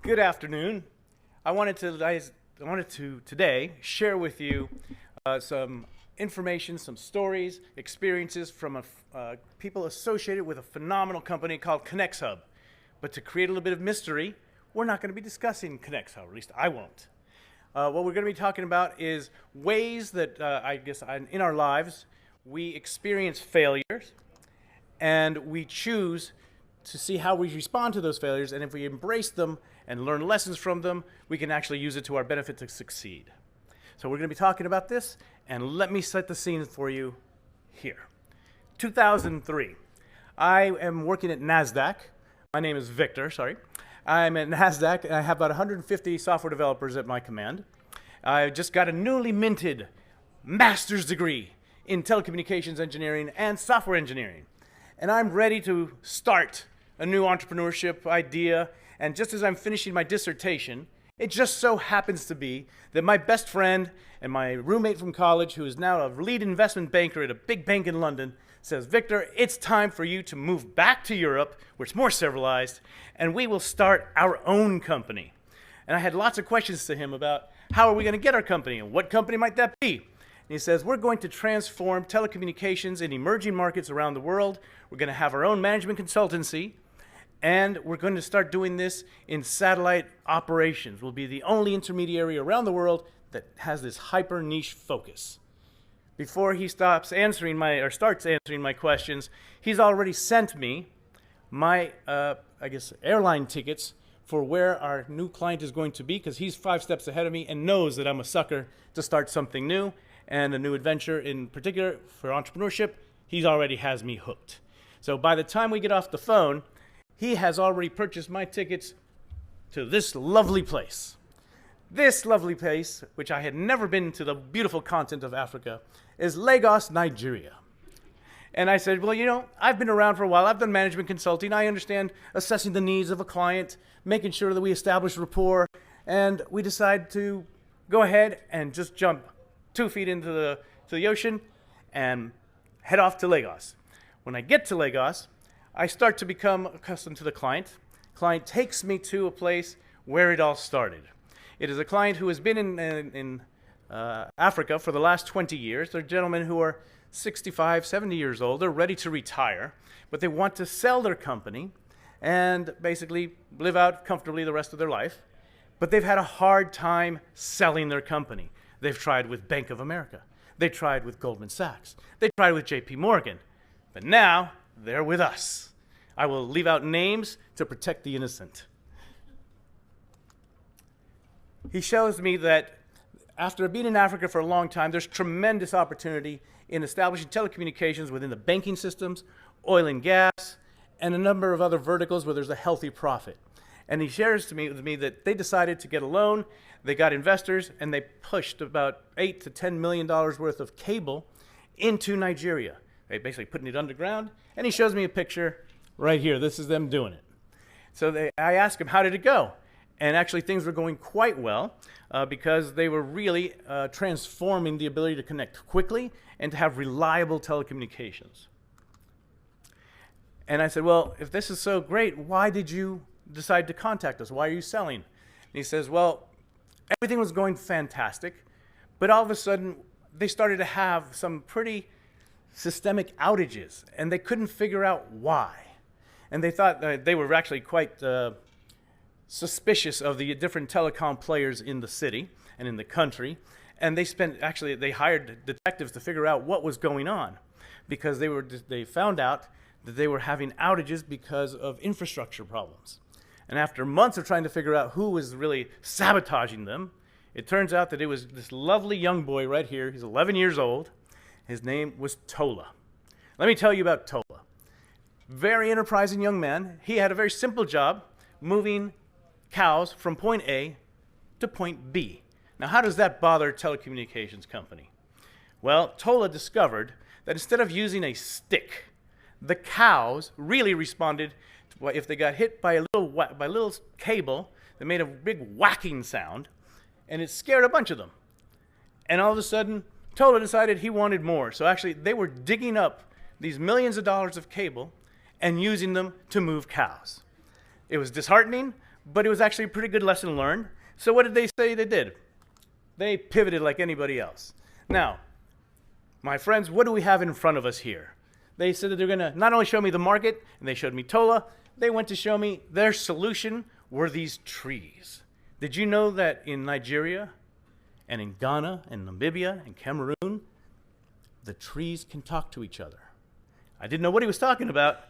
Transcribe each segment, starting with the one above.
Good afternoon. I wanted to today share with you some information, some stories, experiences from people associated with a phenomenal company called conXhub. But to create a little bit of mystery, we're not going to be discussing conXhub, at least I won't. What we're going to be talking about is ways that in our lives we experience failures and we choose to see how we respond to those failures, and if we embrace them and learn lessons from them, we can actually use it to our benefit to succeed. So we're going to be talking about this, and let me set the scene for you here. 2003. I am working at NASDAQ. My name is Victor, sorry. I'm at NASDAQ, and I have about 150 software developers at my command. I just got a newly minted master's degree in telecommunications engineering and software engineering. And I'm ready to start a new entrepreneurship idea. And just as I'm finishing my dissertation, it just so happens to be that my best friend and my roommate from college, who is now a lead investment banker at a big bank in London, says, Victor, it's time for you to move back to Europe, where it's more civilized, and we will start our own company. And I had lots of questions to him about how are we going to get our company, and what company might that be? And he says, we're going to transform telecommunications in emerging markets around the world. We're going to have our own management consultancy, and we're going to start doing this in satellite operations. We'll be the only intermediary around the world that has this hyper niche focus. Before he starts answering my questions, he's already sent me my, airline tickets for where our new client is going to be, because he's 5 steps ahead of me and knows that I'm a sucker to start something new and a new adventure. In particular for entrepreneurship, he already has me hooked. So by the time we get off the phone, he has already purchased my tickets to this lovely place. This lovely place, which I had never been to the beautiful continent of Africa, is Lagos, Nigeria. And I said, well, you know, I've been around for a while. I've done management consulting. I understand assessing the needs of a client, making sure that we establish rapport, and we decide to go ahead and just jump 2 feet into the ocean and head off to Lagos. When I get to Lagos, I start to become accustomed to the client. Client takes me to a place where it all started. It is a client who has been in Africa for the last 20 years. They're gentlemen who are 65, 70 years old. They're ready to retire, but they want to sell their company and basically live out comfortably the rest of their life. But they've had a hard time selling their company. They've tried with Bank of America. They tried with Goldman Sachs. They tried with JP Morgan. But now they're with us. I will leave out names to protect the innocent. He shows me that after being in Africa for a long time, there's tremendous opportunity in establishing telecommunications within the banking systems, oil and gas, and a number of other verticals where there's a healthy profit. And he shares with me that they decided to get a loan, they got investors, and they pushed about $8 to $10 million worth of cable into Nigeria. They basically putting it underground, and he shows me a picture right here. This is them doing it. So I asked him, how did it go? And actually things were going quite well because they were really transforming the ability to connect quickly and to have reliable telecommunications. And I said, well, if this is so great, why did you decide to contact us? Why are you selling? And he says, well, everything was going fantastic, but all of a sudden they started to have some pretty systemic outages, and they couldn't figure out why. And they thought they were actually quite suspicious of the different telecom players in the city and in the country. And they hired detectives to figure out what was going on, because they found out that they were having outages because of infrastructure problems. And after months of trying to figure out who was really sabotaging them, it turns out that it was this lovely young boy right here. He's 11 years old. His name was Tola. Let me tell you about Tola. Very enterprising young man. He had a very simple job, moving cows from point A to point B. Now, how does that bother a telecommunications company? Well, Tola discovered that instead of using a stick, the cows really responded to if they got hit by a little cable that made a big whacking sound, and it scared a bunch of them. And all of a sudden, Tola decided he wanted more. So actually, they were digging up these millions of dollars of cable and using them to move cows. It was disheartening, but it was actually a pretty good lesson learned. So what did they say they did? They pivoted like anybody else. Now, my friends, what do we have in front of us here? They said that they're going to not only show me the market, and they showed me Tola, they went to show me their solution were these trees. Did you know that in Nigeria and in Ghana and Namibia and Cameroon, the trees can talk to each other? I didn't know what he was talking about,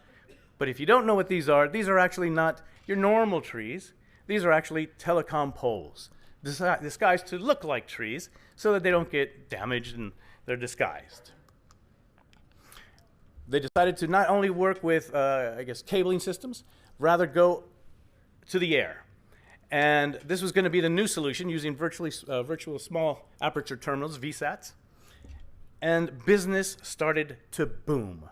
but if you don't know what these are actually not your normal trees. These are actually telecom poles, disguised to look like trees so that they don't get damaged and they're disguised. They decided to not only work with, cabling systems, rather go to the air. And this was going to be the new solution using virtual small aperture terminals, VSATs. And business started to boom.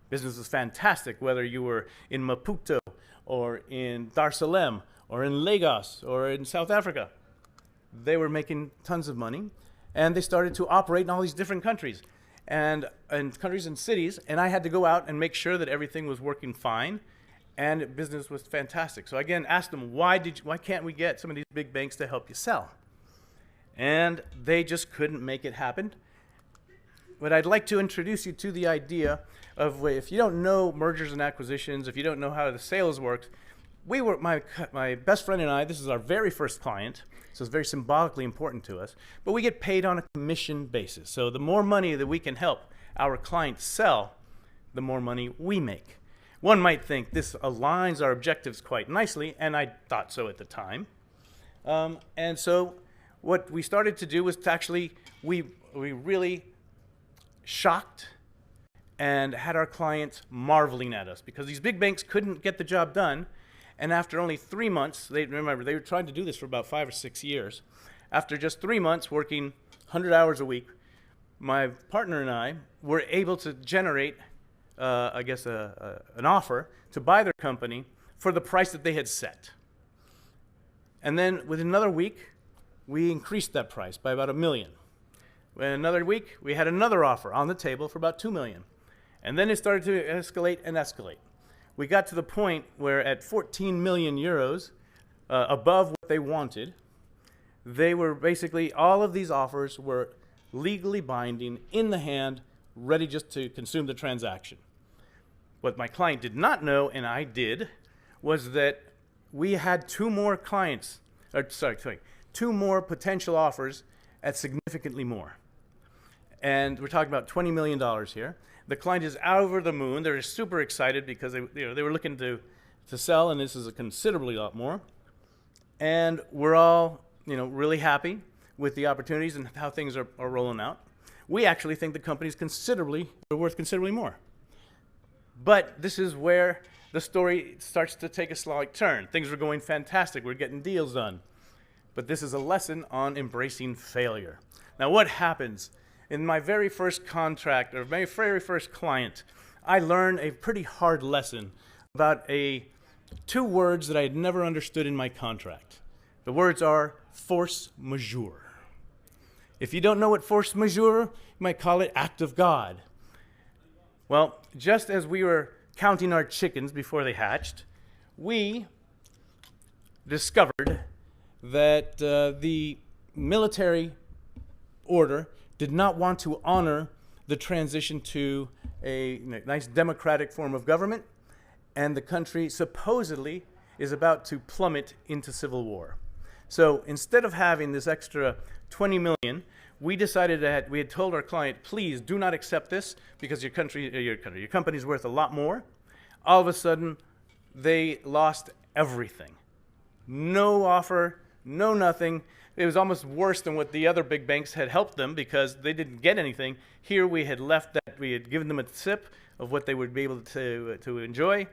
Business was fantastic, whether you were in Maputo or in Dar es Salaam or in Lagos or in South Africa. They were making tons of money, and they started to operate in all these different countries and countries and cities, and I had to go out and make sure that everything was working fine, and business was fantastic. So again, asked them, why can't we get some of these big banks to help you sell? And they just couldn't make it happen. But I'd like to introduce you to the idea of, if you don't know mergers and acquisitions, if you don't know how the sales works, my best friend and I, this is our very first client, so it's very symbolically important to us, but we get paid on a commission basis. So the more money that we can help our clients sell, the more money we make. One might think this aligns our objectives quite nicely, and I thought so at the time. And so what we started to do was to actually, we really shocked and had our clients marveling at us because these big banks couldn't get the job done. And after only 3 months, they were trying to do this for about 5 or 6 years. After just 3 months working 100 hours a week, my partner and I were able to generate, an offer to buy their company for the price that they had set. And then within another week, we increased that price by about $1 million. In another week, we had another offer on the table for about $2 million. And then it started to escalate and escalate. We got to the point where at 14 million euros, above what they wanted, they were basically, all of these offers were legally binding, in the hand, ready just to consume the transaction. What my client did not know, and I did, was that we had two more potential offers at significantly more. And we're talking about $20 million here. The client is over the moon. They're super excited because they were looking to sell, and this is a considerably lot more. And we're all really happy with the opportunities and how things are rolling out. We actually think the company's worth considerably more. But this is where the story starts to take a slight turn. Things were going fantastic. We're getting deals done. But this is a lesson on embracing failure. Now, what happens? In my very first contract, or my very first client, I learned a pretty hard lesson about two words that I had never understood in my contract. The words are force majeure. If you don't know what force majeure, you might call it act of God. Well, just as we were counting our chickens before they hatched, we discovered that the military order did not want to honor the transition to a nice democratic form of government, and the country supposedly is about to plummet into civil war. So instead of having this extra 20 million, we decided that we had told our client, please do not accept this because your company's worth a lot more. All of a sudden, they lost everything. No offer, no nothing. It was almost worse than what the other big banks had helped them because they didn't get anything. Here we had we had given them a sip of what they would be able to enjoy,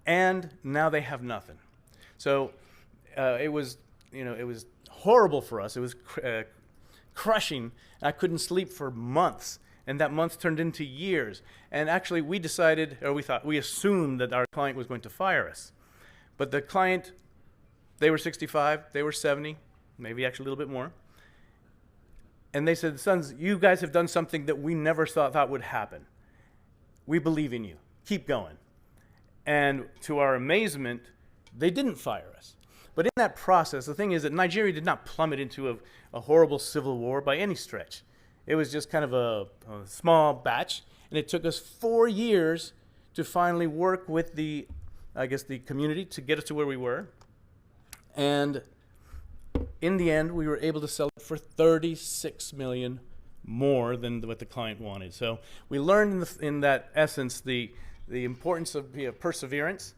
and now they have nothing. So it was horrible for us. It was crushing. I couldn't sleep for months, and that month turned into years. And actually, we assumed that our client was going to fire us, but the client, they were 65, they were 70. Maybe actually a little bit more. And they said, sons, you guys have done something that we never thought would happen. We believe in you. Keep going. And to our amazement, they didn't fire us. But in that process, the thing is that Nigeria did not plummet into a horrible civil war by any stretch. It was just kind of a small batch, and it took us 4 years to finally work with the community to get us to where we were. And in the end, we were able to sell it for $36 million more than what the client wanted. So we learned in that essence the importance of perseverance,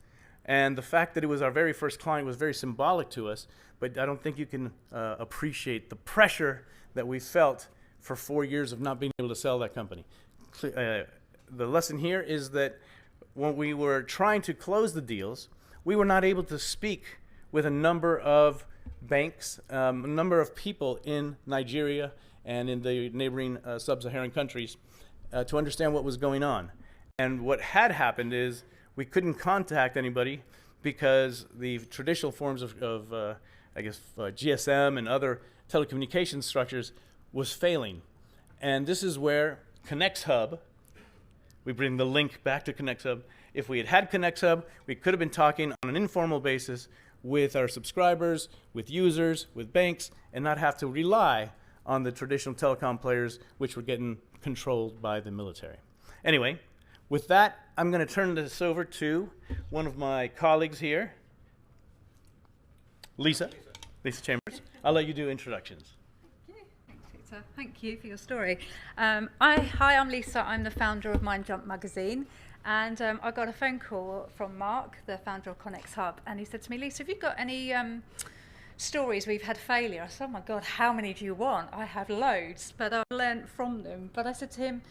and the fact that it was our very first client was very symbolic to us. But I don't think you can appreciate the pressure that we felt for 4 years of not being able to sell that company. The lesson here is that when we were trying to close the deals, we were not able to speak with a number of banks, a number of people in Nigeria and in the neighboring sub-Saharan countries to understand what was going on. And what had happened is we couldn't contact anybody because the traditional forms of GSM and other telecommunications structures was failing. And this is where conXhub, we bring the link back to conXhub. If we had had conXhub, we could have been talking on an informal basis with our subscribers, with users, with banks, and not have to rely on the traditional telecom players, which were getting controlled by the military. Anyway, with that, I'm going to turn this over to one of my colleagues here, Lisa Chambers. I'll let you do introductions. Thank you for your story. Hi, I'm Lisa. I'm the founder of Mind Jump magazine, and I got a phone call from Mark, the founder of conXhub, and he said to me, Lisa, have you got any stories where you've had failure? I said, oh my God, how many do you want? I have loads, but I've learned from them. But I said to him,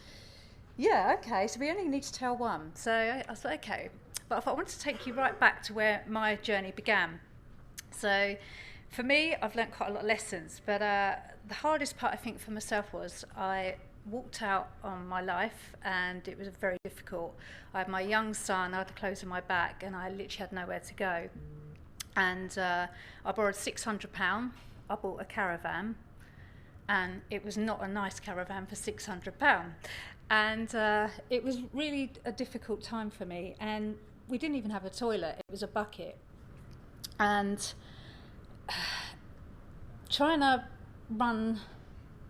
yeah, okay, so we only need to tell one. So I said, okay. But I thought I wanted to take you right back to where my journey began. So for me, I've learnt quite a lot of lessons, but the hardest part, I think, for myself was I walked out on my life, and it was very difficult. I had my young son, I had the clothes on my back, and I literally had nowhere to go. And I borrowed £600. I bought a caravan, and it was not a nice caravan for £600. And it was really a difficult time for me. And we didn't even have a toilet, it was a bucket. And trying to run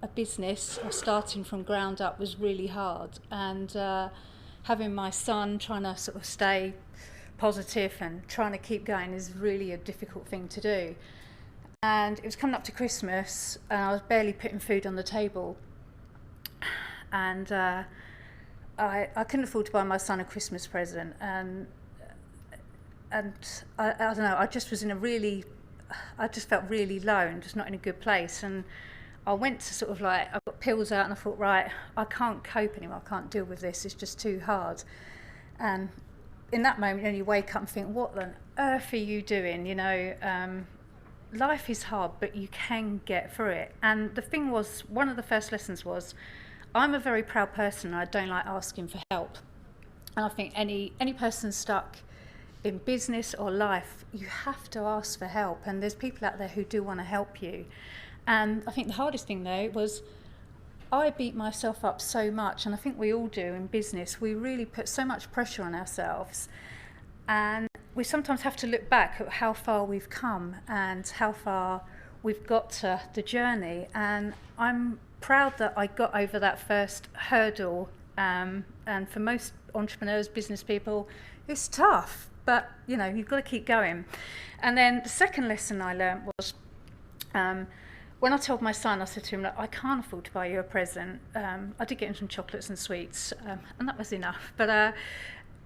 a business or starting from ground up was really hard, and having my son, trying to sort of stay positive and trying to keep going is really a difficult thing to do. And it was coming up to Christmas, and I was barely putting food on the table, and I couldn't afford to buy my son a Christmas present, and I don't know, I just felt really low and just not in a good place. And I went to sort of I got pills out, and I thought, right, I can't cope anymore, I can't deal with this, it's just too hard. And in that moment, you wake up and think, what on earth are you doing? Life is hard, but you can get through it. And the thing was, one of the first lessons was, I'm a very proud person, and I don't like asking for help. And I think any person stuck in business or life, you have to ask for help, and there's people out there who do want to help you. And I think the hardest thing though was I beat myself up so much, and I think we all do in business. We really put so much pressure on ourselves, and we sometimes have to look back at how far we've come and how far we've got to the journey. And I'm proud that I got over that first hurdle, and for most entrepreneurs, business people, it's tough, but you've got to keep going. And then the second lesson I learned was, when I told my son, I said to him, look, I can't afford to buy you a present. I did get him some chocolates and sweets, and that was enough. But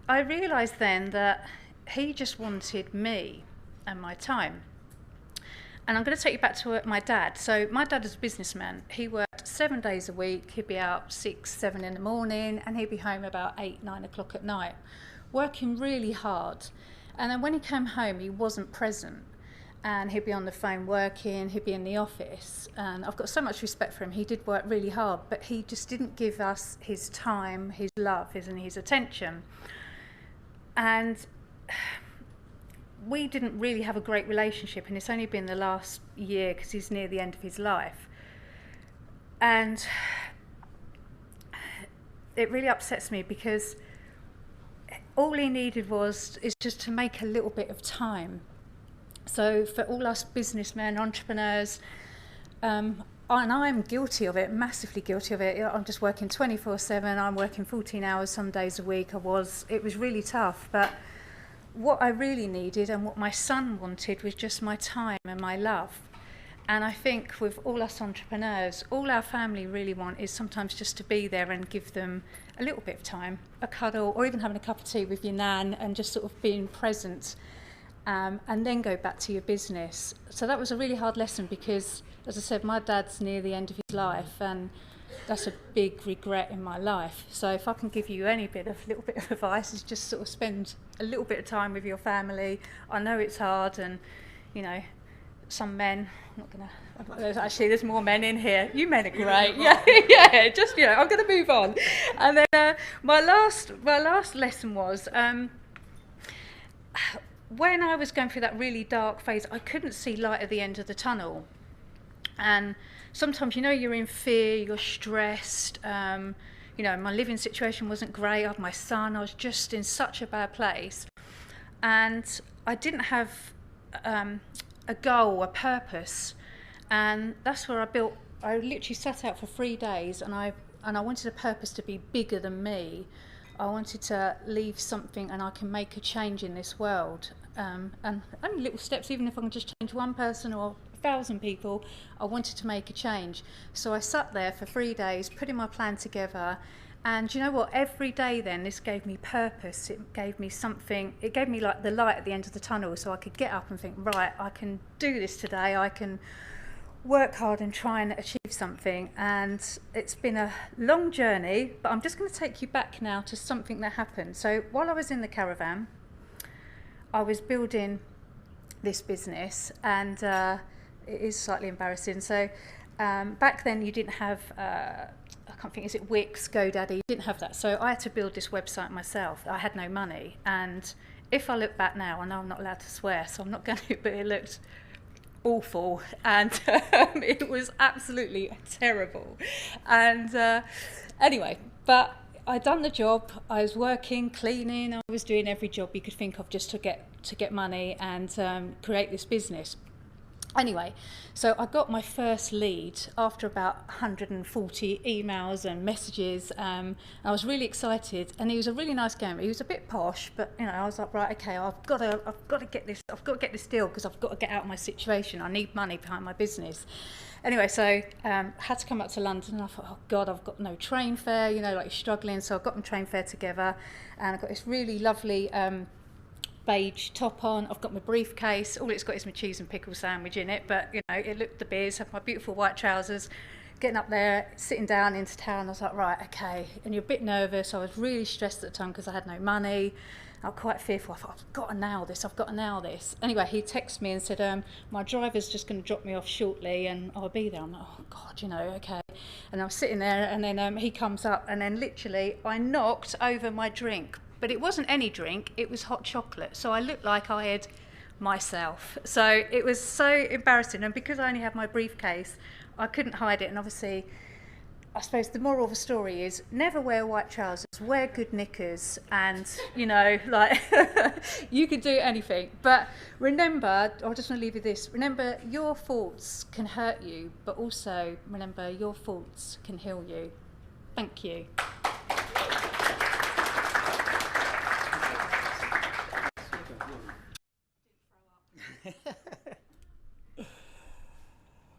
I realised then that he just wanted me and my time. And I'm going to take you back to my dad. So my dad is a businessman. He worked 7 days a week. He'd be out 6, 7 in the morning, and he'd be home about 8, 9 o'clock at night, working really hard. And then when he came home, he wasn't present. And he'd be on the phone working, he'd be in the office. And I've got so much respect for him. He did work really hard, but he just didn't give us his time, his love, his attention. And we didn't really have a great relationship, and it's only been the last year because he's near the end of his life. And it really upsets me because all he needed is just to make a little bit of time So for all us businessmen, entrepreneurs, and I'm guilty of it, massively guilty of it. I'm just working 24/7. I'm working 14 hours some days a week. It was really tough. But what I really needed and what my son wanted was just my time and my love. And I think with all us entrepreneurs, all our family really want is sometimes just to be there and give them a little bit of time, a cuddle, or even having a cup of tea with your nan and just sort of being present, and then go back to your business. So that was a really hard lesson because, as I said, my dad's near the end of his life, and that's a big regret in my life. So if I can give you little bit of advice, is just sort of spend a little bit of time with your family. I know it's hard, and you know, some men, actually there's more men in here. You men are great. Yeah, just, I'm going to move on. And then my last lesson was, when I was going through that really dark phase, I couldn't see light at the end of the tunnel. And sometimes, you're in fear, you're stressed. My living situation wasn't great. I had my son. I was just in such a bad place. And I didn't have a goal, a purpose. And that's where I literally sat out for 3 days, and I wanted a purpose to be bigger than me. I wanted to leave something, and I can make a change in this world. And only little steps, even if I can just change one person or 1,000 people, I wanted to make a change. So I sat there for 3 days, putting my plan together. And you know what? Every day then, this gave me purpose. It gave me something. It gave me like the light at the end of the tunnel, so I could get up and think, right, I can do this today. I can work hard and try and achieve something. And it's been a long journey, but I'm just going to take you back now to something that happened. So while I was in the caravan, I was building this business, and it is slightly embarrassing. So back then you didn't have, I can't think, is it Wix, GoDaddy? You didn't have that. So I had to build this website myself. I had no money. And if I look back now, I know I'm not allowed to swear, so I'm not going to, but it looked awful, and it was absolutely terrible. And anyway, but I'd done the job. I was working, cleaning. I was doing every job you could think of just to get money and create this business. Anyway, so I got my first lead after about 140 emails and messages. I was really excited, and he was a really nice guy. He was a bit posh, but I was like, right, okay, I've got to get this deal because I've got to get out of my situation. I need money behind my business. Anyway, so had to come up to London, and I thought, oh God, I've got no train fare. Like struggling. So I got my train fare together, and I got this really lovely beige top on. I've got my briefcase. All it's got is my cheese and pickle sandwich in it, but it looked the biz. Have my beautiful white trousers. Getting up there, sitting down into town, I was like, right, okay. And you're a bit nervous. I was really stressed at the time because I had no money. I was quite fearful. I thought, I've got to nail this. Anyway, he texted me and said, my driver's just going to drop me off shortly and I'll be there. I'm like, oh God, okay. And I was sitting there, and then he comes up, and then literally I knocked over my drink. But it wasn't any drink, it was hot chocolate. So I looked like I had myself. So it was so embarrassing. And because I only had my briefcase, I couldn't hide it. And obviously, I suppose the moral of the story is never wear white trousers, wear good knickers, and, you could do anything. But remember, I just want to leave you this, remember your faults can hurt you, but also remember your faults can heal you. Thank you.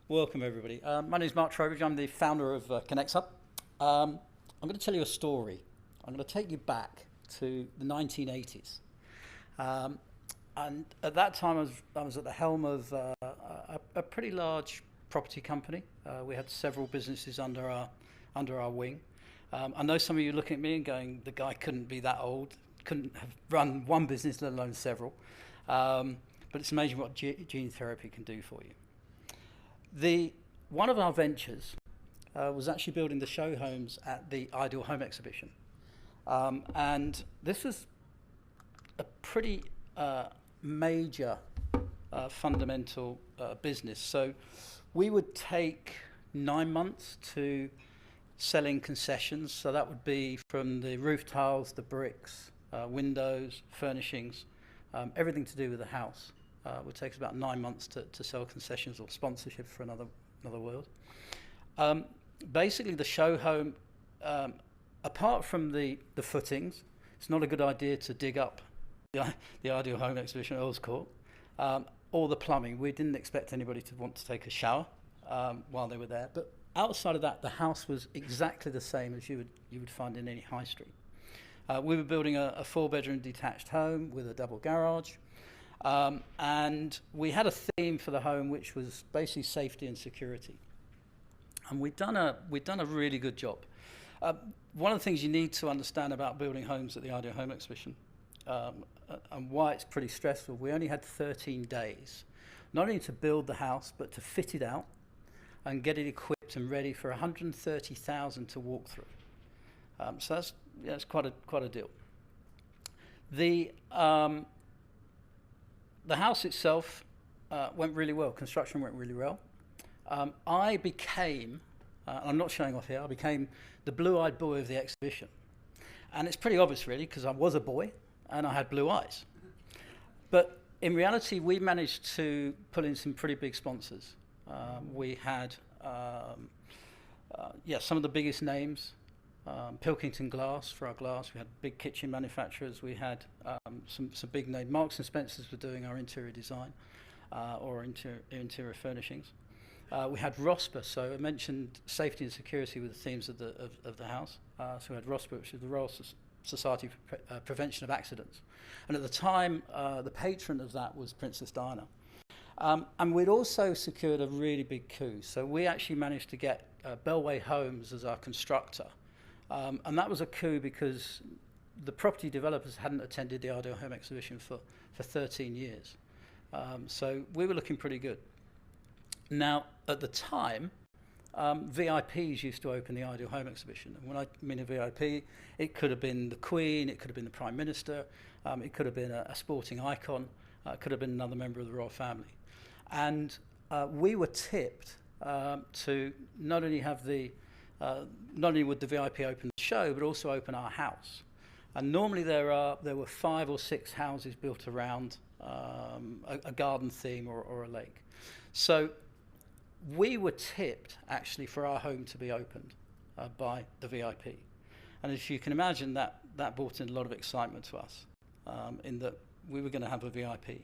Welcome everybody. My name is Mark Trowbridge. I'm the founder of conXhub. I'm going to tell you a story. I'm going to take you back to the 1980s. And at that time I was at the helm of a pretty large property company. We had several businesses under our wing. I know some of you looking at me and going, the guy couldn't be that old, couldn't have run one business, let alone several. But it's amazing what gene therapy can do for you. One of our ventures was actually building the show homes at the Ideal Home Exhibition. And this was a pretty major fundamental business. So we would take 9 months to selling concessions. So that would be from the roof tiles, the bricks, windows, furnishings, everything to do with the house. Would take us about 9 months to sell concessions or sponsorship for another world. Basically, the show home, apart from the footings, it's not a good idea to dig up the Ideal Home Exhibition at Earl's Court, or the plumbing. We didn't expect anybody to want to take a shower while they were there. But outside of that, the house was exactly the same as you would find in any high street. We were building a 4-bedroom detached home with a double garage. And we had a theme for the home, which was basically safety and security. And we'd done a really good job. One of the things you need to understand about building homes at the Ideal Home Exhibition, and why it's pretty stressful, we only had 13 days, not only to build the house, but to fit it out and get it equipped and ready for 130,000 to walk through. So that's quite a deal. The house itself went really well. Construction went really well. I became, I'm not showing off here, I became the blue-eyed boy of the exhibition. And it's pretty obvious, really, because I was a boy and I had blue eyes. But in reality, we managed to pull in some pretty big sponsors. We had, some of the biggest names. Pilkington Glass for our glass. We had big kitchen manufacturers. We had some big name. Marks and Spencers were doing our interior design or interior furnishings. We had ROSPA. So I mentioned safety and security were the themes of the house. So we had ROSPA, which is the Royal Society for Prevention of Accidents. And at the time, the patron of that was Princess Diana. And we'd also secured a really big coup. So we actually managed to get Bellway Homes as our constructor. And that was a coup because the property developers hadn't attended the Ideal Home Exhibition for 13 years. So we were looking pretty good. Now, at the time, VIPs used to open the Ideal Home Exhibition. And when I mean a VIP, it could have been the Queen, it could have been the Prime Minister, it could have been a sporting icon, it could have been another member of the royal family. And we were tipped to not only have not only would the VIP open the show, but also open our house. And normally there were 5 or 6 houses built around a garden theme or a lake. So we were tipped actually for our home to be opened by the VIP. And as you can imagine, that brought in a lot of excitement to us in that we were going to have a VIP.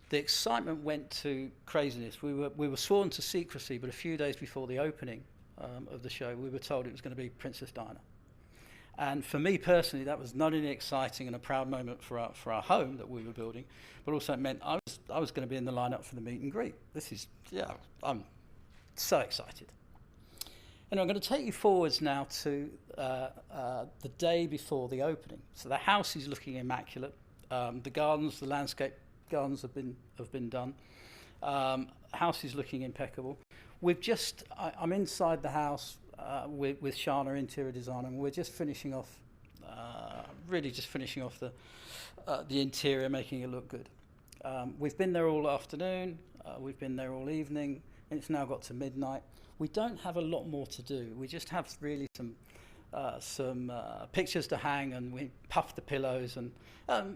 The excitement went to craziness. We were sworn to secrecy, but a few days before the opening of the show, we were told it was going to be Princess Diana. And for me personally, that was not only exciting and a proud moment for our home that we were building, but also it meant I was going to be in the lineup for the meet and greet. I'm so excited. And I'm going to take you forwards now to the day before the opening. So the house is looking immaculate. The gardens, the landscape gardens have been done. House is looking impeccable. I'm inside the house with Shana, interior designer, and we're just finishing off, the interior, making it look good. We've been there all afternoon, we've been there all evening, and it's now got to midnight. We don't have a lot more to do. We just have really some pictures to hang, and we puff the pillows and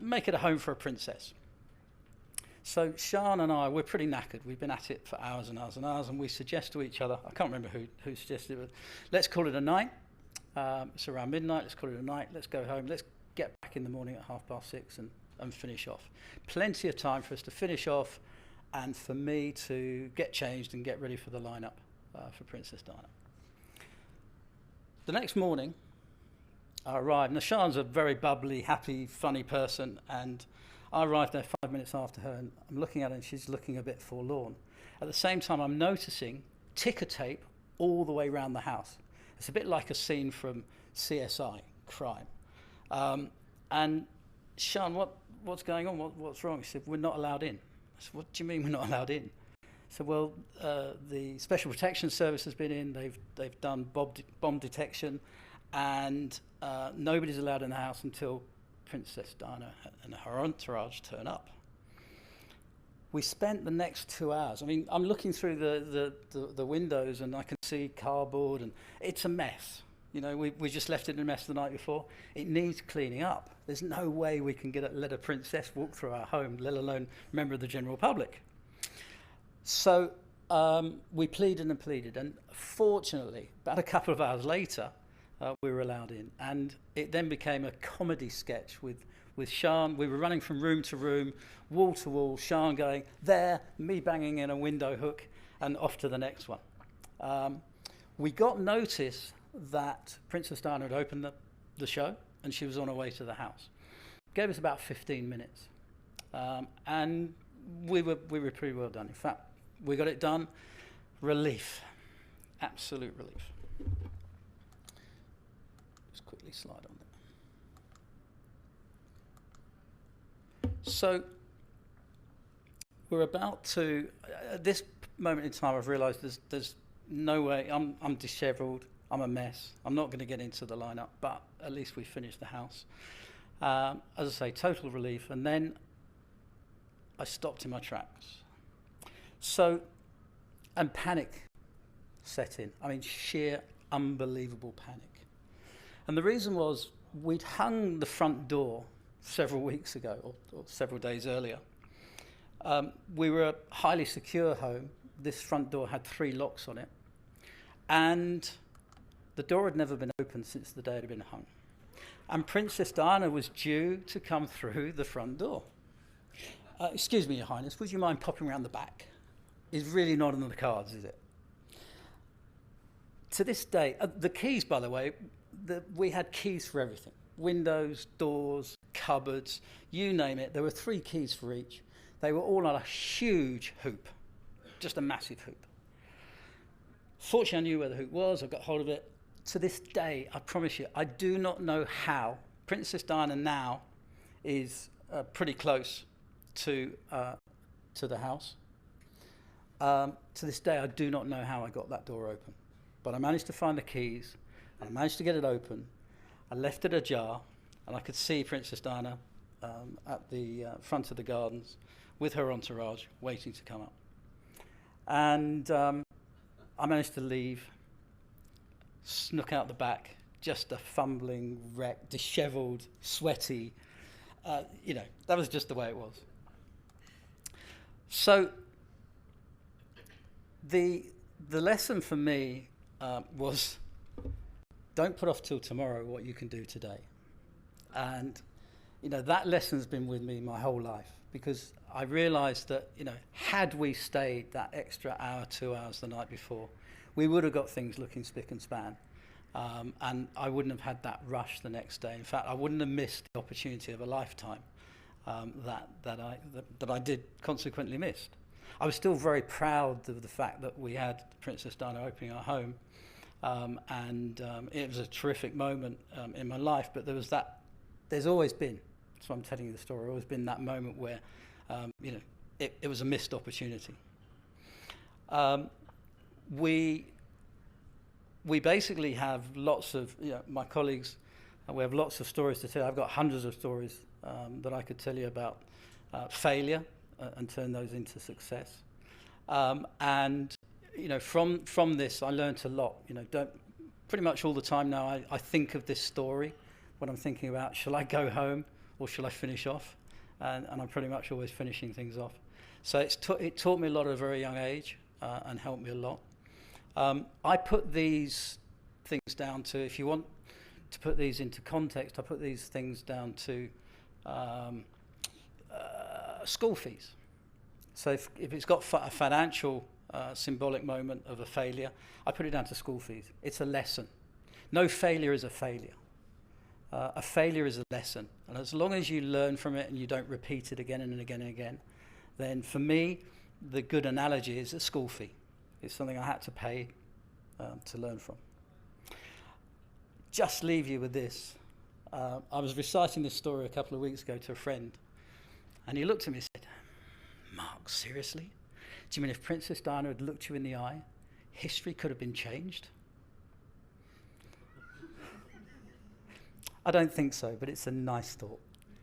make it a home for a princess. So Sian and I, we're pretty knackered. We've been at it for hours and hours and hours, and we suggest to each other, I can't remember who suggested it, but let's call it a night. It's around midnight, let's call it a night. Let's go home. Let's get back in the morning at 6:30 and finish off. Plenty of time for us to finish off and for me to get changed and get ready for the lineup for Princess Diana. The next morning, I arrived. Now, Sian's a very bubbly, happy, funny person, and I arrived there 5 minutes after her, and I'm looking at her, and she's looking a bit forlorn. At the same time, I'm noticing ticker tape all the way around the house. It's a bit like a scene from CSI, crime. And Sian, what's going on? What's wrong? She said, we're not allowed in. I said, what do you mean we're not allowed in? I said, well, the Special Protection Service has been in. They've done bomb detection, and nobody's allowed in the house until Princess Diana and her entourage turn up. We spent the next 2 hours. I mean, I'm looking through the windows and I can see cardboard, and it's a mess. You know, we just left it in a mess the night before. It needs cleaning up. There's no way we can let a princess walk through our home, let alone a member of the general public. So we pleaded and pleaded, and fortunately, about a couple of hours later, we were allowed in. And it then became a comedy sketch with Sian. We were running from room to room, wall to wall, Sian going there, me banging in a window hook, and off to the next one. We got notice that Princess Diana had opened the show, and she was on her way to the house. Gave us about 15 minutes. And we were pretty well done. In fact, we got it done. Relief. Absolute relief. Just quickly slide on there. So we're about to, at this moment in time, I've realised there's no way. I'm dishevelled. I'm a mess. I'm not going to get into the lineup, but at least we finished the house. As I say, total relief. And then I stopped in my tracks. So, and panic set in. I mean, sheer unbelievable panic. And the reason was we'd hung the front door several weeks ago, or several days earlier. We were a highly secure home. This front door had 3 locks on it. And the door had never been opened since the day it had been hung. And Princess Diana was due to come through the front door. Excuse me, Your Highness, would you mind popping around the back? It's really not on the cards, is it? To this day, the keys, by the way, we had keys for everything. Windows, doors, cupboards, you name it. There were 3 keys for each. They were all on a huge hoop, just a massive hoop. Fortunately, I knew where the hoop was. I got hold of it. To this day, I promise you, I do not know how. Princess Diana now is pretty close to the house. To this day, I do not know how I got that door open. But I managed to find the keys, and I managed to get it open. I left it ajar, and I could see Princess Diana at the front of the gardens with her entourage waiting to come up. And I managed to leave, snuck out the back, just a fumbling wreck, dishevelled, sweaty. That was just the way it was. So the lesson for me was don't put off till tomorrow what you can do today. And, that lesson's been with me my whole life, because I realised that, had we stayed that extra hour, 2 hours the night before, we would have got things looking spick and span. And I wouldn't have had that rush the next day. In fact, I wouldn't have missed the opportunity of a lifetime that I did consequently missed. I was still very proud of the fact that we had Princess Diana opening our home, and it was a terrific moment in my life. But there's always been, so I'm telling you the story, always been that moment where, it was a missed opportunity. We basically have lots of, my colleagues, we have lots of stories to tell. I've got hundreds of stories that I could tell you about failure and turn those into success. And, from this, I learned a lot. Pretty much all the time now, I think of this story when I'm thinking about, shall I go home or shall I finish off? And I'm pretty much always finishing things off. So it taught me a lot at a very young age and helped me a lot. I put these things down to, if you want to put these into context, I put these things down to school fees. So if it's got a financial symbolic moment of a failure, I put it down to school fees. It's a lesson. No failure is a failure. A failure is a lesson. And as long as you learn from it and you don't repeat it again and again and again, then for me, the good analogy is a school fee. It's something I had to pay to learn from. Just leave you with this. I was reciting this story a couple of weeks ago to a friend, and he looked at me and said, "Mark, seriously? Do you mean if Princess Diana had looked you in the eye, history could have been changed?" I don't think so, but it's a nice thought.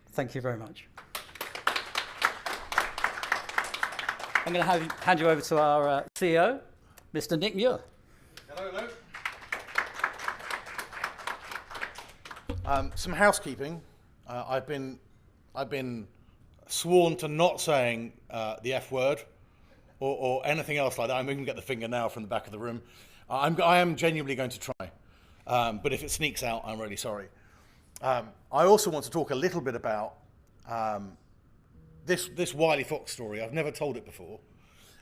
Thank you very much. I'm going to hand you over to our CEO, Mr. Nick Muir. Hello, hello. Some housekeeping. I've been sworn to not saying the F word or anything else like that. I'm even get the finger now from the back of the room. I am genuinely going to try, but if it sneaks out, I'm really sorry. I also want to talk a little bit about this Wiley Fox story. I've never told it before,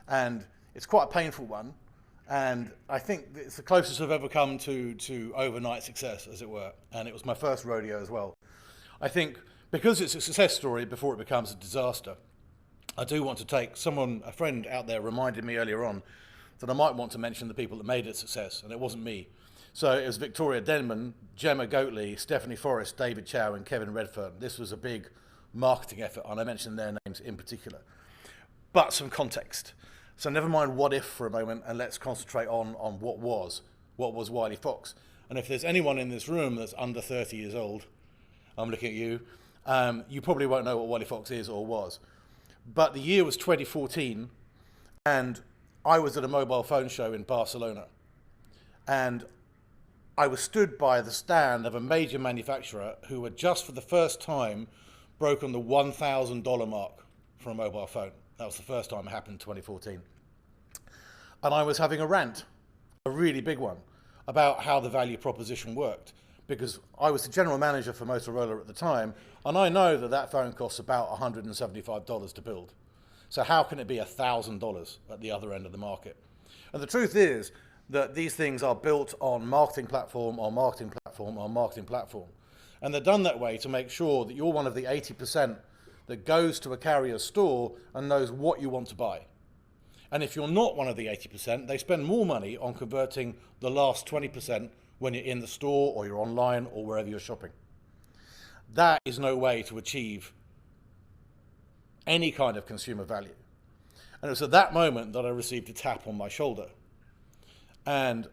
and it's quite a painful one. And I think it's the closest I've ever come to overnight success, as it were. And it was my first rodeo as well. I think because it's a success story before it becomes a disaster, I do want to take a friend out there reminded me earlier on that I might want to mention the people that made it a success, and it wasn't me. So it was Victoria Denman, Gemma Goatley, Stephanie Forrest, David Chow, and Kevin Redfern. This was a big marketing effort, and I mentioned their names in particular. But some context. So never mind what if for a moment, and let's concentrate on what was Wiley Fox. And if there's anyone in this room that's under 30 years old, I'm looking at you, you probably won't know what Wiley Fox is or was. But the year was 2014, and I was at a mobile phone show in Barcelona. And I was stood by the stand of a major manufacturer who had just for the first time broken the $1,000 mark for a mobile phone. That was the first time it happened in 2014. And I was having a rant, a really big one, about how the value proposition worked. Because I was the general manager for Motorola at the time, and I know that phone costs about $175 to build. So how can it be $1,000 at the other end of the market? And the truth is that these things are built on marketing platform, on marketing platform, on marketing platform. And they're done that way to make sure that you're one of the 80% that goes to a carrier store and knows what you want to buy. And if you're not one of the 80%, they spend more money on converting the last 20% when you're in the store or you're online or wherever you're shopping. That is no way to achieve any kind of consumer value. And it was at that moment that I received a tap on my shoulder. And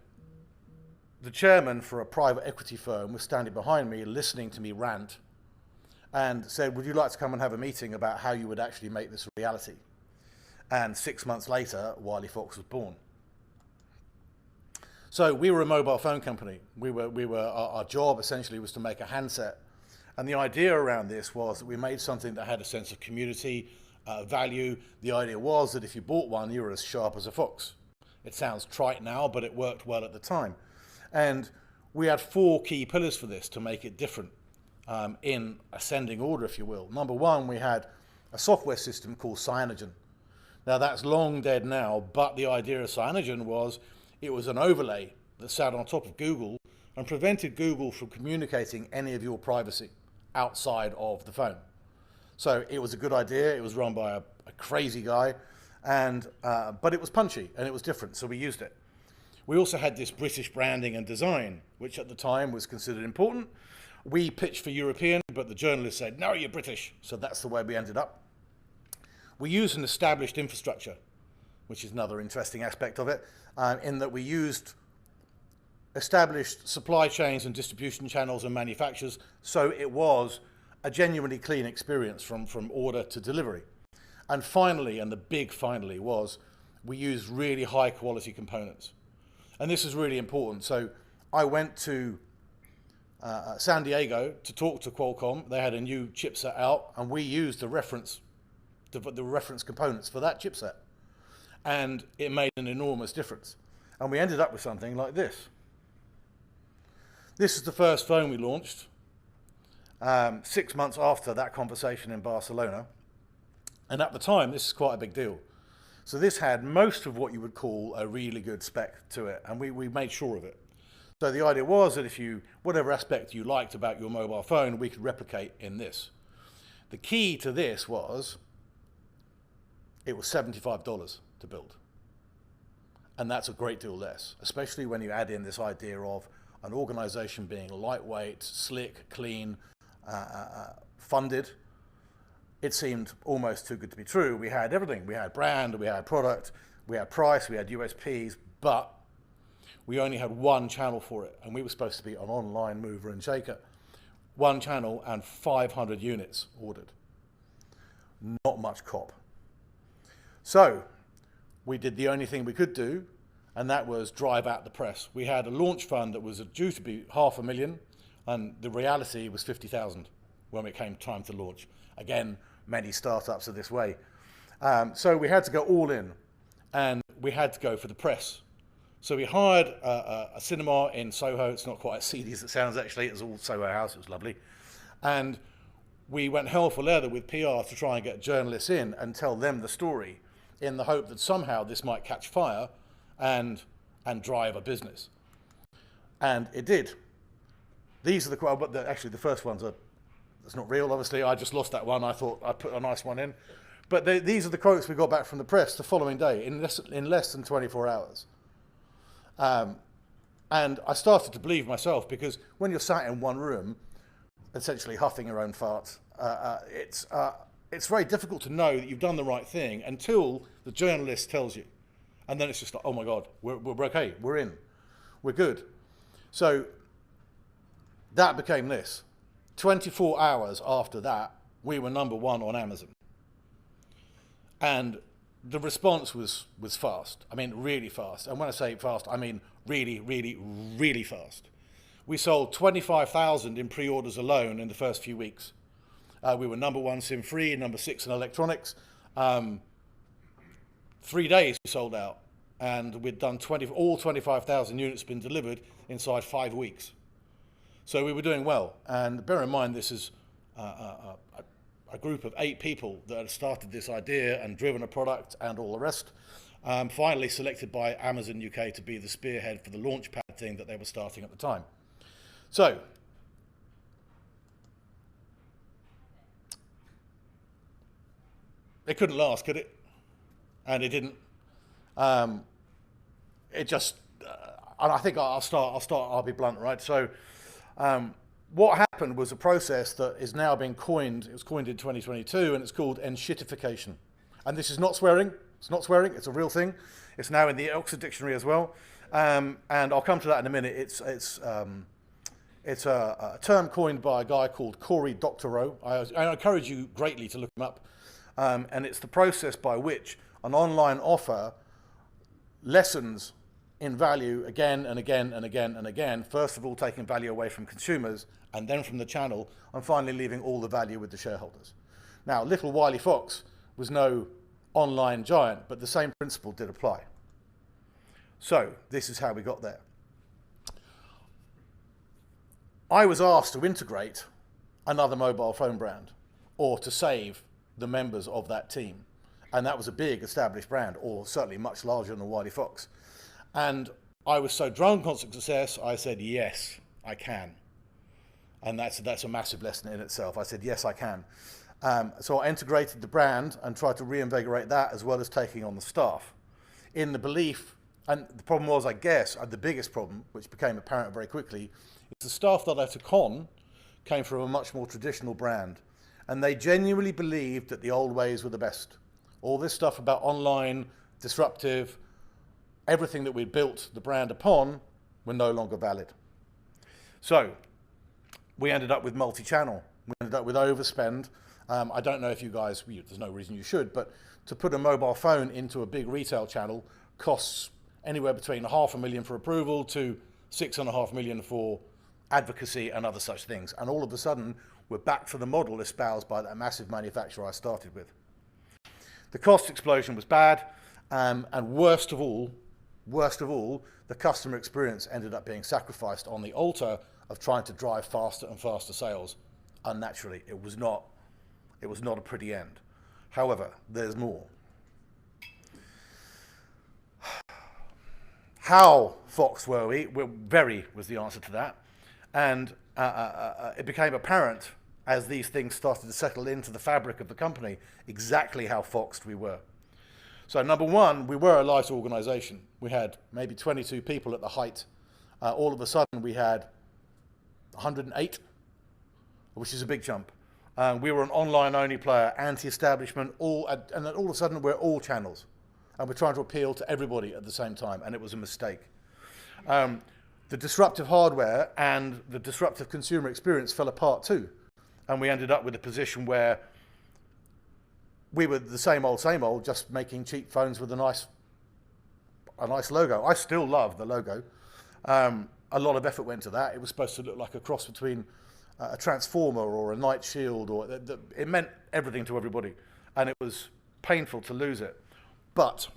the chairman for a private equity firm was standing behind me, listening to me rant, and said, would you like to come and have a meeting about how you would actually make this a reality? And 6 months later, Wiley Fox was born. So we were a mobile phone company. Our job essentially was to make a handset. And the idea around this was that we made something that had a sense of community, value. The idea was that if you bought one, you were as sharp as a fox. It sounds trite now, but it worked well at the time. And we had 4 key pillars for this to make it different. In ascending order, if you will. Number one, we had a software system called Cyanogen. Now that's long dead now, but the idea of Cyanogen was it was an overlay that sat on top of Google and prevented Google from communicating any of your privacy outside of the phone. So it was a good idea. It was run by a crazy guy, and but it was punchy and it was different, so we used it. We also had this British branding and design, which at the time was considered important. We pitched for European, but the journalists said, no, you're British. So that's the way we ended up. We used an established infrastructure, which is another interesting aspect of it, in that we used established supply chains and distribution channels and manufacturers, so it was a genuinely clean experience from order to delivery. And finally, and the big finally, was we used really high quality components. And this is really important. So I went to San Diego to talk to Qualcomm. They had a new chipset out, and we used the reference components for that chipset. And it made an enormous difference. And we ended up with something like this. This is the first phone we launched 6 months after that conversation in Barcelona. And at the time, this is quite a big deal. So this had most of what you would call a really good spec to it, and we made sure of it. So the idea was that if whatever aspect you liked about your mobile phone, we could replicate in this. The key to this was, it was $75 to build. And that's a great deal less, especially when you add in this idea of an organization being lightweight, slick, clean, funded. It seemed almost too good to be true. We had everything. We had brand, we had product, we had price, we had USPs, but we only had one channel for it, and we were supposed to be an online mover and shaker. One channel and 500 units ordered. Not much cop. So we did the only thing we could do, and that was drive out the press. We had a launch fund that was due to be $500,000, And the reality was 50,000 when it came time to launch. Again, many startups are this way. So we had to go all in, and we had to go for the press. So we hired a cinema in Soho. It's not quite as seedy as it sounds, actually. It was all Soho House. It was lovely. And we went hell for leather with PR to try and get journalists in and tell them the story in the hope that somehow this might catch fire and drive a business. And it did. These are actually the first ones it's not real, obviously. I just lost that one. I thought I'd put a nice one in. But these are the quotes we got back from the press the following day in less than 24 hours. And I started to believe myself, because when you're sat in one room, essentially huffing your own farts, it's very difficult to know that you've done the right thing until the journalist tells you. And then it's just like, oh my God, we're okay, we're in, we're good. So that became this. 24 hours after that, we were number one on Amazon. And the response was fast. I mean, really fast. And when I say fast, I mean really, really, really fast. We sold 25,000 in pre-orders alone in the first few weeks. We were number one SIM-free, number 6 in electronics. 3 days we sold out, and we'd done all 25,000 units been delivered inside 5 weeks. So we were doing well. And bear in mind, this is a group of 8 people that had started this idea and driven a product and all the rest. Finally selected by Amazon UK to be the spearhead for the Launchpad thing that they were starting at the time. So, it couldn't last, could it? And it didn't. It just, and I think I'll be blunt, right? So, what happened was a process that is now being coined. It was coined in 2022, and it's called enshittification. And this is not swearing. It's not swearing. It's a real thing. It's now in the Oxford Dictionary as well. And I'll come to that in a minute. It's a term coined by a guy called Cory Doctorow. I encourage you greatly to look him up. And it's the process by which an online offer lessens in value again and again and again and again, first of all taking value away from consumers and then from the channel, and finally leaving all the value with the shareholders. Now, little Wiley Fox was no online giant, but the same principle did apply. So this is how we got there. I was asked to integrate another mobile phone brand, or to save the members of that team. And that was a big established brand, or certainly much larger than Wiley Fox. And I was so drunk on success, I said, yes, I can. And that's a massive lesson in itself. I said, yes, I can. So I integrated the brand and tried to reinvigorate that, as well as taking on the staff, in the belief, and the problem was, I guess, the biggest problem, which became apparent very quickly, is the staff that I took on came from a much more traditional brand. And they genuinely believed that the old ways were the best. All this stuff about online, disruptive, everything that we built the brand upon were no longer valid. So we ended up with multi-channel. We ended up with overspend. I don't know if you guys, there's no reason you should, but to put a mobile phone into a big retail channel costs anywhere between $500,000 for approval to $6.5 million for advocacy and other such things. And all of a sudden, we're back to the model espoused by that massive manufacturer I started with. The cost explosion was bad, and worst of all, the customer experience ended up being sacrificed on the altar of trying to drive faster and faster sales unnaturally. It was not a pretty end. However, there's more. How foxed were we? Well, very was the answer to that. And it became apparent as these things started to settle into the fabric of the company exactly how foxed we were. So number one, we were a light organization. We had maybe 22 people at the height. All of a sudden we had 108, which is a big jump. We were an online-only player, anti-establishment, and then all of a sudden we're all channels. And we're trying to appeal to everybody at the same time, and it was a mistake. The disruptive hardware and the disruptive consumer experience fell apart too. And we ended up with a position where we were the same old, just making cheap phones with a nice logo. I still love the logo. a lot of effort went to that. It was supposed to look like a cross between a transformer or a night shield, or it meant everything to everybody, and it was painful to lose it. But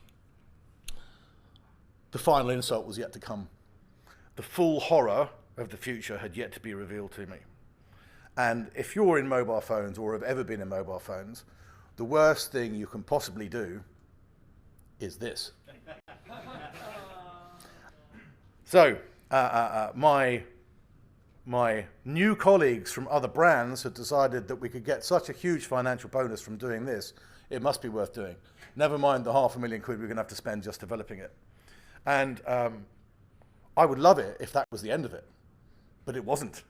the final insult was yet to come. The full horror of the future had yet to be revealed to me. And if you're in mobile phones or have ever been in mobile phones, the worst thing you can possibly do is this. So my new colleagues from other brands had decided that we could get such a huge financial bonus from doing this, it must be worth doing. Never mind the £500,000 we're going to have to spend just developing it. And I would love it if that was the end of it, but it wasn't.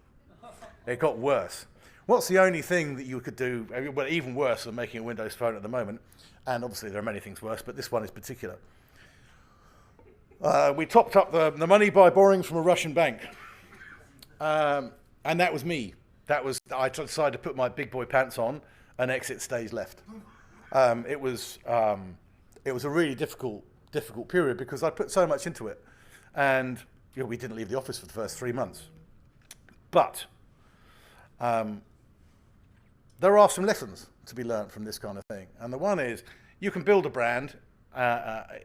It got worse. What's the only thing that you could do, well, even worse than making a Windows Phone at the moment, and obviously there are many things worse, but this one is particular. We topped up the money by borrowing from a Russian bank. And that was me. I decided to put my big boy pants on and exit stage left. It was a really difficult period because I put so much into it, and we didn't leave the office for the first 3 months. But there are some lessons to be learned from this kind of thing, and the one is you can build a brand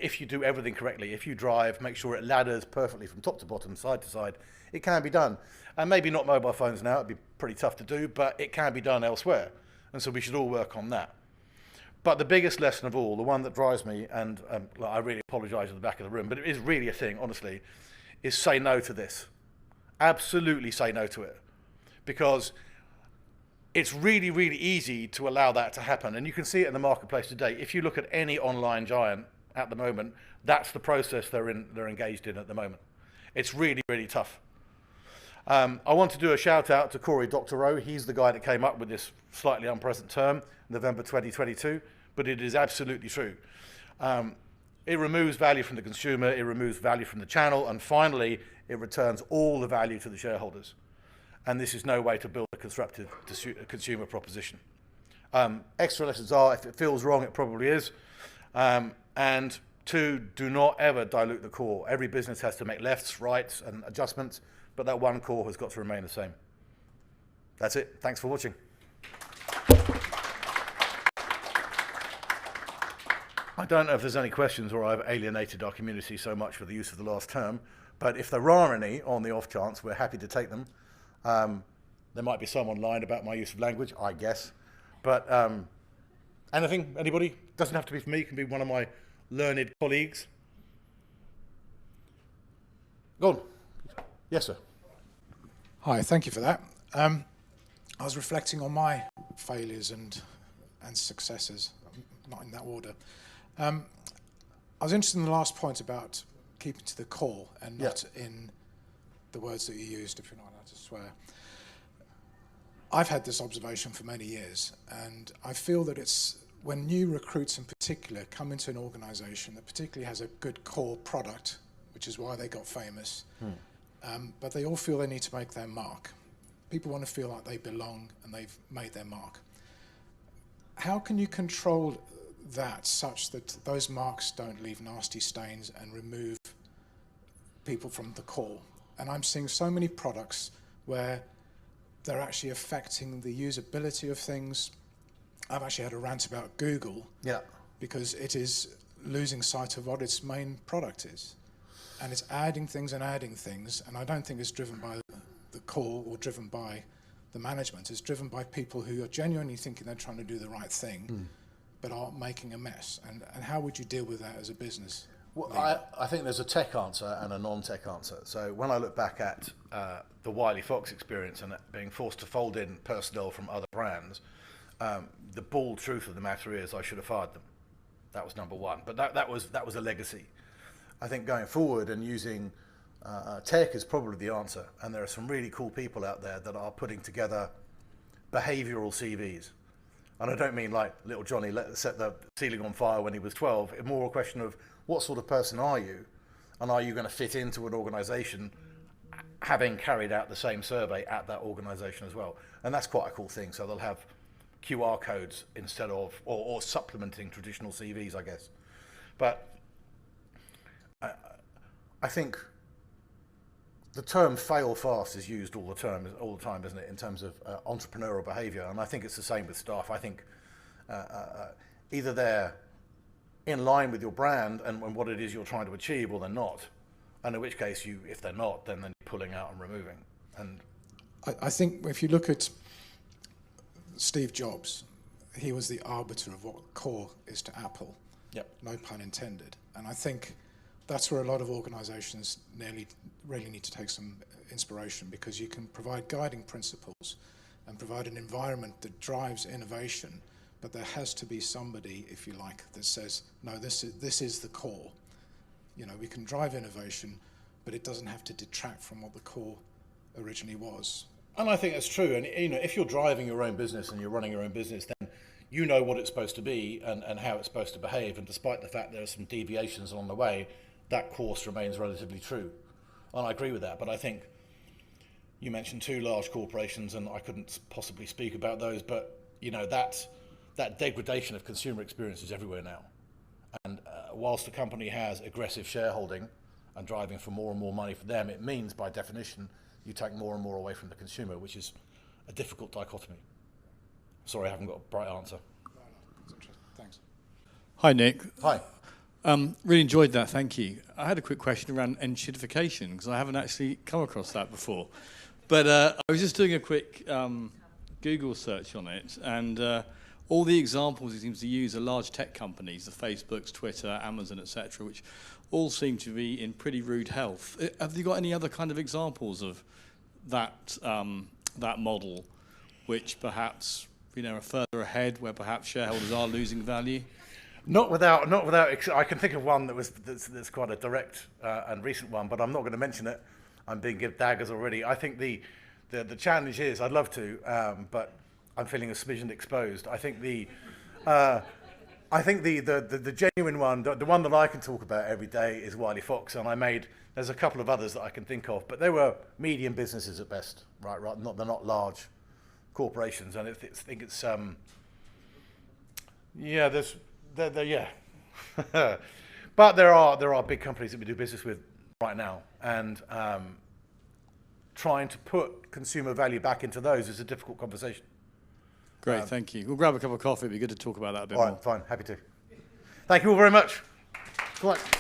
if you do everything correctly. If you drive, make sure it ladders perfectly from top to bottom, side to side. It can be done, and maybe not mobile phones now. It'd be pretty tough to do, but it can be done elsewhere, and so we should all work on that. But the biggest lesson of all, the one that drives me, and I really apologise at the back of the room, but it is really a thing, honestly, is say no to this. Absolutely say no to it. Because it's really, really easy to allow that to happen. And you can see it in the marketplace today. If you look at any online giant at the moment, that's the process they're engaged in at the moment. It's really, really tough. I want to do a shout out to Corey Doctorow. He's the guy that came up with this slightly unpleasant term, November 2022, but it is absolutely true. It removes value from the consumer, it removes value from the channel, and finally, it returns all the value to the shareholders. And this is no way to build a constructive consumer proposition. Extra lessons are, if it feels wrong, it probably is. And two, do not ever dilute the core. Every business has to make lefts, rights, and adjustments, but that one core has got to remain the same. That's it. Thanks for watching. I don't know if there's any questions or I've alienated our community so much with the use of the last term, but if there are any on the off chance, we're happy to take them. There might be some online about my use of language, I guess. But anything, anybody? Doesn't have to be for me, it can be one of my learned colleagues. Go on. Yes, sir. Hi, thank you for that. I was reflecting on my failures and successes, not in that order. I was interested in the last point about keeping to the core and not in the words that you used, if you're not allowed to swear. I've had this observation for many years, and I feel that it's when new recruits in particular come into an organization that particularly has a good core product, which is why they got famous, but they all feel they need to make their mark. People want to feel like they belong and they've made their mark. How can you control that such that those marks don't leave nasty stains and remove people from the core? And I'm seeing so many products where they're actually affecting the usability of things. I've actually had a rant about Google because it is losing sight of what its main product is. And it's adding things, and I don't think it's driven by the core or driven by the management. It's driven by people who are genuinely thinking they're trying to do the right thing, but are making a mess. And how would you deal with that as a business? Well, I think there's a tech answer and a non-tech answer. So when I look back at the Wiley Fox experience and being forced to fold in personnel from other brands, the bald truth of the matter is I should have fired them. That was number one. But that was a legacy. I think going forward and using tech is probably the answer. And there are some really cool people out there that are putting together behavioral CVs. And I don't mean like little Johnny set the ceiling on fire when he was 12. It's more a question of what sort of person are you? And are you going to fit into an organization having carried out the same survey at that organization as well? And that's quite a cool thing. So they'll have QR codes instead of, or supplementing traditional CVs, I guess. But I think the term fail fast is used all the time, isn't it, in terms of entrepreneurial behavior? And I think it's the same with staff. I think either they're in line with your brand and what it is you're trying to achieve, or they're not. And in which case, if they're not, then you're pulling out and removing. And I think if you look at Steve Jobs, he was the arbiter of what core is to Apple. Yep. No pun intended. And I think that's where a lot of organizations really need to take some inspiration, because you can provide guiding principles and provide an environment that drives innovation, but there has to be somebody, if you like, that says, no, this is the core. You know, we can drive innovation, but it doesn't have to detract from what the core originally was. And I think that's true. And you know, if you're driving your own business and you're running your own business, then you know what it's supposed to be and how it's supposed to behave. And despite the fact there are some deviations along the way, that course remains relatively true. And I agree with that. But I think you mentioned 2 large corporations, and I couldn't possibly speak about those. But you know, that degradation of consumer experience is everywhere now. And whilst the company has aggressive shareholding and driving for more and more money for them, it means by definition you take more and more away from the consumer, which is a difficult dichotomy. Sorry, I haven't got a bright answer. That's interesting. Thanks. Hi, Nick. Hi. Really enjoyed that, thank you. I had a quick question around enshittification, because I haven't actually come across that before. But I was just doing a quick Google search on it, and all the examples it seems to use are large tech companies, the Facebooks, Twitter, Amazon, etc., which all seem to be in pretty rude health. Have you got any other kind of examples of that that model, which perhaps are further ahead, where perhaps shareholders are losing value? Not without. I can think of one that's quite a direct and recent one, but I'm not going to mention it. I'm being given daggers already. I think the challenge is, I'd love to, but I'm feeling a smidgen exposed. I think the genuine one, the one that I can talk about every day, is Wiley Fox, and there's a couple of others that I can think of, but they were medium businesses at best, right? They're not large corporations, and I think it's but there are big companies that we do business with right now, and trying to put consumer value back into those is a difficult conversation. Great, thank you. We'll grab a cup of coffee. It'd be good to talk about that a bit more. All right, fine, happy to. Thank you all very much. Good luck.